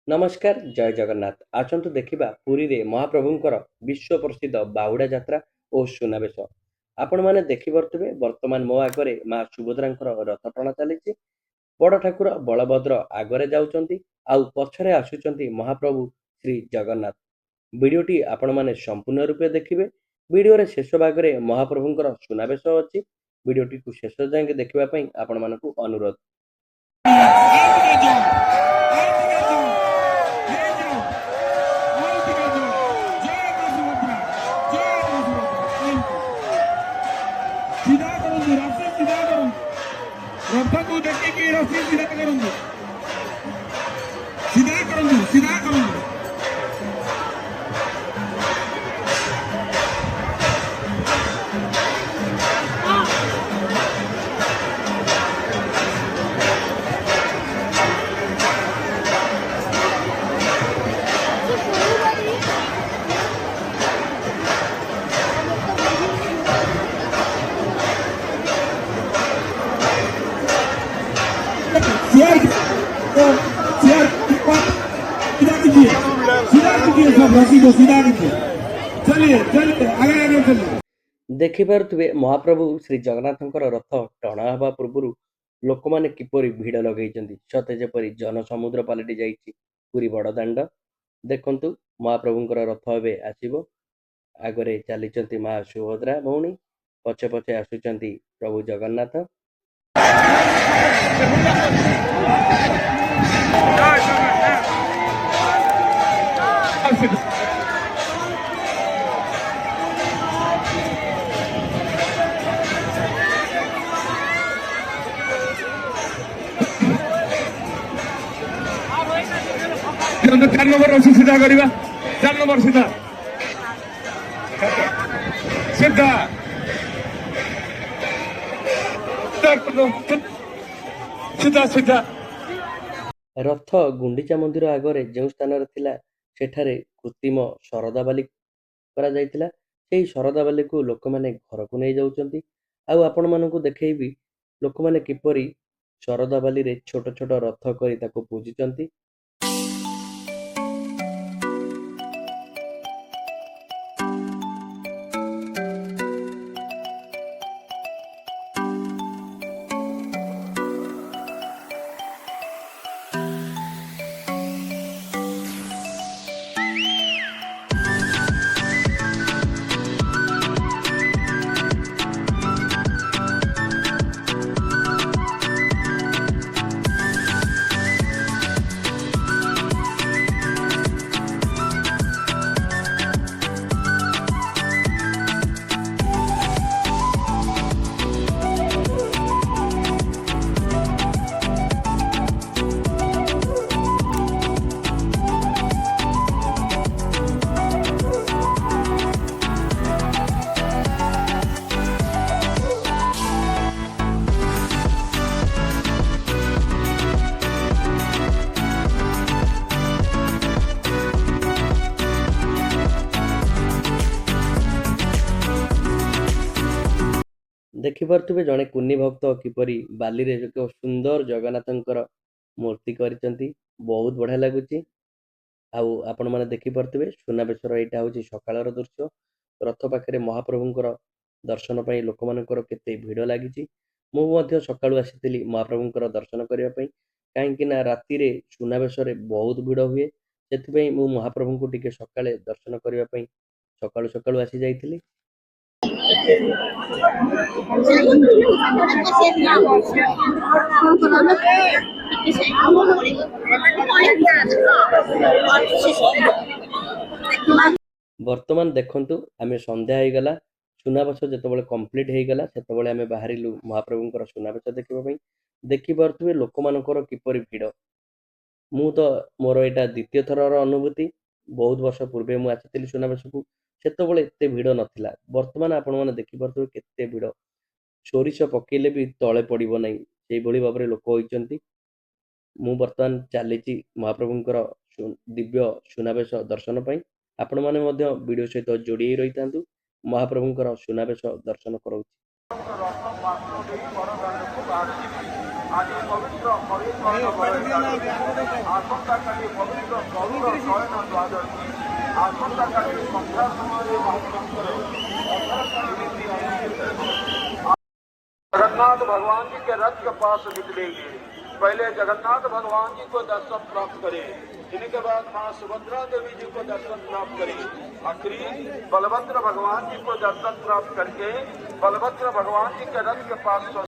नमस्कार जय जगन्नाथ आसतु देखिबा पुरी रे महाप्रभुंकर विश्व प्रसिद्ध बाहुड़ा यात्रा और सुनावेश। आपण माने देखि पारुथिबे वर्तमान मो आगरे मां सुभद्रांकर रथ टଣା चालिछि। बड़ ठाकुर बलभद्र आगरे जाउचंती आउ पछरे आसुचंती महाप्रभु श्री जगन्नाथ। वीडियोटी आपण माने संपूर्ण रूपे देखिबे। वीडियो रे शेष भागरे महाप्रभुंकर सुनावेश अछि। वीडियोटी को शेष जाके देखिबा पई आपण मानकु अनुरोध। रथ को देखिए रस्सी सीधा करूँ सीधा करूँ सीधा करूँ सब रस्सी को सीधा कीजिए। चलिए चलिए आगे आगे चलिए। देखिपारुथिबे महाप्रभु श्री जगन्नाथंकर रथ टଣା ହେବା ପୂର୍ବରୁ ଲୋକମାନେ କିପରି ଭିଡ଼ ଲଗେଇଛନ୍ତି। ସତେ ଯେପରି ଜନସମୁଦ୍ର ପାଲଟି ଯାଇଛି ପୁରୀ ବଡ଼ଦାଣ୍ଡ। ଦେଖନ୍ତୁ ମହାପ୍ରଭୁଙ୍କର ରଥ ଏବେ ଆସିବ। ଆଗରେ ଚାଲିଛନ୍ତି ମା ସୁଭଦ୍ରା ଭଉଣୀ, ପଛେ ପଛେ ଆସୁଛନ୍ତି ପ୍ରଭୁ ଜଗନ୍ନାଥ। चार नंबर रस्सी सीधा करवा 4 नंबर सीधा सीधा सीधा सीधा ରଥ ଗୁଣ୍ଡିଚା ମନ୍ଦିର ଆଗରେ ଯେଉଁ ସ୍ଥାନରେ ଥିଲା ସେଠାରେ କୃତ୍ରିମ ଶରଧାବାଲି କରାଯାଇଥିଲା। ସେହି ଶରଧାବାଲିକୁ ଲୋକମାନେ ଘରକୁ ନେଇ ଯାଉଛନ୍ତି। ଆଉ ଆପଣମାନଙ୍କୁ ଦେଖେଇବି ଲୋକମାନେ କିପରି ଶରଧାବାଲିରେ ଛୋଟ ଛୋଟ ରଥ କରି ତାକୁ ପୂଜିଛନ୍ତି। ଦେଖିପାରୁଥିବେ ଜଣେ କୁନି ଭକ୍ତ କିପରି ବାଲିରେ ଏକ ସୁନ୍ଦର ଜଗନ୍ନାଥଙ୍କର ମୂର୍ତ୍ତି କରିଛନ୍ତି। ବହୁତ ବଢ଼ିଆ ଲାଗୁଛି। ଆଉ ଆପଣମାନେ ଦେଖିପାରୁଥିବେ ସୁନାବେଶର ଏଇଟା ହେଉଛି ସକାଳର ଦୃଶ୍ୟ। ରଥ ପାଖରେ ମହାପ୍ରଭୁଙ୍କର ଦର୍ଶନ ପାଇଁ ଲୋକମାନଙ୍କର କେତେ ଭିଡ଼ ଲାଗିଛି। ମୁଁ ମଧ୍ୟ ସକାଳୁ ଆସିଥିଲି ମହାପ୍ରଭୁଙ୍କର ଦର୍ଶନ କରିବା ପାଇଁ, କାହିଁକି ନା ରାତିରେ ସୁନାବେଶରେ ବହୁତ ଭିଡ଼ ହୁଏ। ସେଥିପାଇଁ ମୁଁ ମହାପ୍ରଭୁଙ୍କୁ ଟିକେ ସକାଳେ ଦର୍ଶନ କରିବା ପାଇଁ ସକାଳୁ ସକାଳୁ ଆସି ଯାଇଥିଲି। ବର୍ତ୍ତମାନ ଦେଖନ୍ତୁ ଆମେ ସନ୍ଧ୍ୟା ହେଇଗଲା। ସୁନାବେଶ ଯେତେବେଳେ କମ୍ପ୍ଲିଟ୍ ହେଇଗଲା ସେତେବେଳେ ଆମେ ବାହାରିଲୁ ମହାପ୍ରଭୁଙ୍କର ସୁନାବେଶ ଦେଖିବା ପାଇଁ। ଦେଖିପାରୁଥିବେ ଲୋକମାନଙ୍କର କିପରି ଭିଡ଼। ମୁଁ ତ ମୋର ଏଇଟା ଦ୍ୱିତୀୟ ଥରର ଅନୁଭୂତି। ବହୁତ ବର୍ଷ ପୂର୍ବେ ମୁଁ ଆସିଥିଲି ସୁନାବେଶକୁ, ସେତେବେଳେ ଏତେ ଭିଡ଼ ନଥିଲା। ବର୍ତ୍ତମାନ ଆପଣମାନେ ଦେଖିପାରୁଥିବେ କେତେ ଭିଡ଼। ସୋରିଷ ପକେଇଲେ ବି ତଳେ ପଡ଼ିବ ନାହିଁ, ସେଇଭଳି ଭାବରେ ଲୋକ ହୋଇଛନ୍ତି। ମୁଁ ବର୍ତ୍ତମାନ ଚାଲିଛି ମହାପ୍ରଭୁଙ୍କର ଦିବ୍ୟ ସୁନାବେଶ ଦର୍ଶନ ପାଇଁ। ଆପଣମାନେ ମଧ୍ୟ ଭିଡ଼ିଓ ସହିତ ଯୋଡ଼ି ହୋଇ ରହିଥାନ୍ତୁ। ମହାପ୍ରଭୁଙ୍କର ସୁନାବେଶ ଦର୍ଶନ କରଉଛି। आज पवित्र आसंता काली पवित्र प्रभुर शयन द्वादशी आसंता काली संध्या समय जगन्नाथ भगवान जी के रथ के पास निकलेंगे। पहले जगन्नाथ भगवान जी को दर्शन प्राप्त करें, इनके बाद मां सुभद्रा देवी जी को दर्शन प्राप्त करें, आखिरी बलभद्र भगवान जी को दर्शन प्राप्त करके बलभद्र भगवान जी के रथ के पास